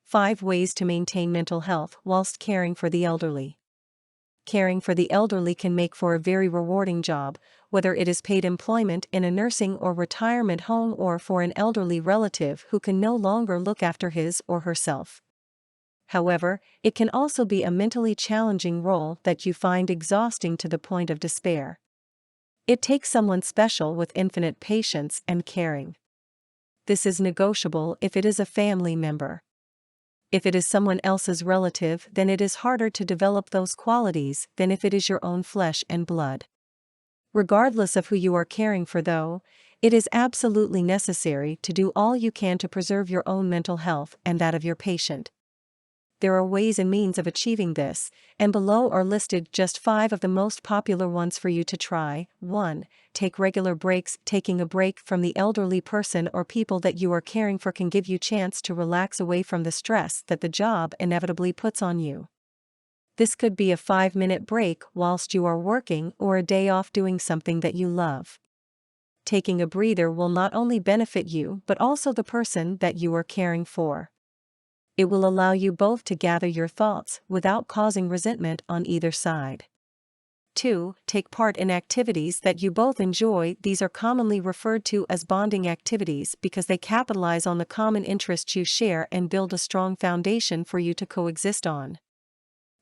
5 ways to maintain mental health whilst caring for the elderly. Caring for the elderly can make for a very rewarding job, whether it is paid employment in a nursing or retirement home or for an elderly relative who can no longer look after his or herself. However, it can also be a mentally challenging role that you find exhausting to the point of despair. It takes someone special with infinite patience and caring. This is negotiable if it is a family member. If it is someone else's relative, then it is harder to develop those qualities than if it is your own flesh and blood. Regardless of who you are caring for, though, it is absolutely necessary to do all you can to preserve your own mental health and that of your patient. There are ways and means of achieving this, and below are listed just 5 of the most popular ones for you to try. 1. Take regular breaks. Taking a break from the elderly person or people that you are caring for can give you a chance to relax away from the stress that the job inevitably puts on you. This could be a 5-minute break whilst you are working or a day off doing something that you love. Taking a breather will not only benefit you but also the person that you are caring for. It will allow you both to gather your thoughts without causing resentment on either side. 2. Take part in activities that you both enjoy. These are commonly referred to as bonding activities because they capitalize on the common interests you share and build a strong foundation for you to coexist on.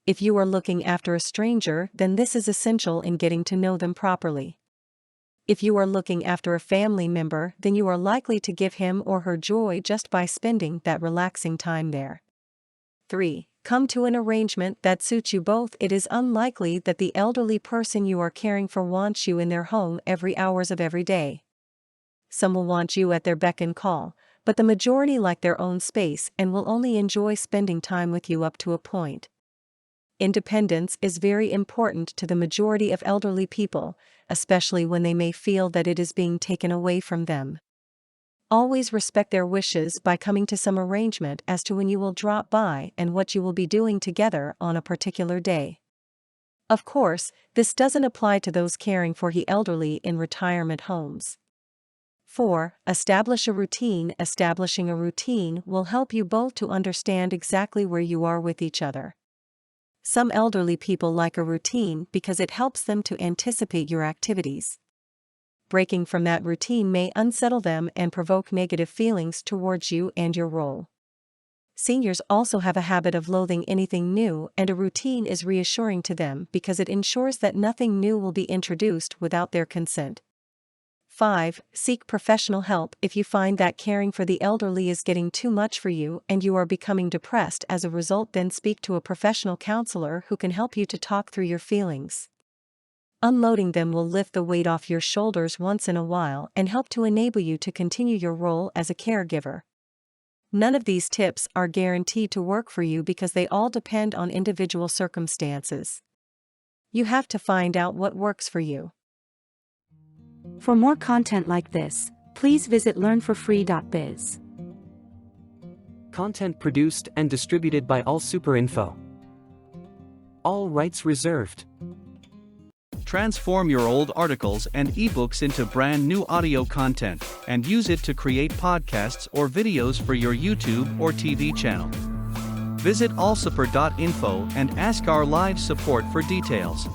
If you are looking after a stranger, then this is essential in getting to know them properly. If you are looking after a family member, then you are likely to give him or her joy just by spending that relaxing time there. 3. Come to an arrangement that suits you both. It is unlikely that the elderly person you are caring for wants you in their home every hours of every day. Some will want you at their beck and call, but the majority like their own space and will only enjoy spending time with you up to a point. Independence is very important to the majority of elderly people, especially when they may feel that it is being taken away from them. Always respect their wishes by coming to some arrangement as to when you will drop by and what you will be doing together on a particular day. Of course, this doesn't apply to those caring for the elderly in retirement homes. 4. Establish a routine. Establishing a routine will help you both to understand exactly where you are with each other. Some elderly people like a routine because it helps them to anticipate your activities. Breaking from that routine may unsettle them and provoke negative feelings towards you and your role. Seniors also have a habit of loathing anything new, and a routine is reassuring to them because it ensures that nothing new will be introduced without their consent. 5. Seek professional help. If you find that caring for the elderly is getting too much for you and you are becoming depressed as a result, then speak to a professional counselor who can help you to talk through your feelings. Unloading them will lift the weight off your shoulders once in a while and help to enable you to continue your role as a caregiver. None of these tips are guaranteed to work for you because they all depend on individual circumstances. You have to find out what works for you. For more content like this, please visit learnforfree.biz. Content produced and distributed by AllSuperInfo. All rights reserved. Transform your old articles and ebooks into brand new audio content and use it to create podcasts or videos for your YouTube or TV channel. Visit allsuper.info and ask our live support for details.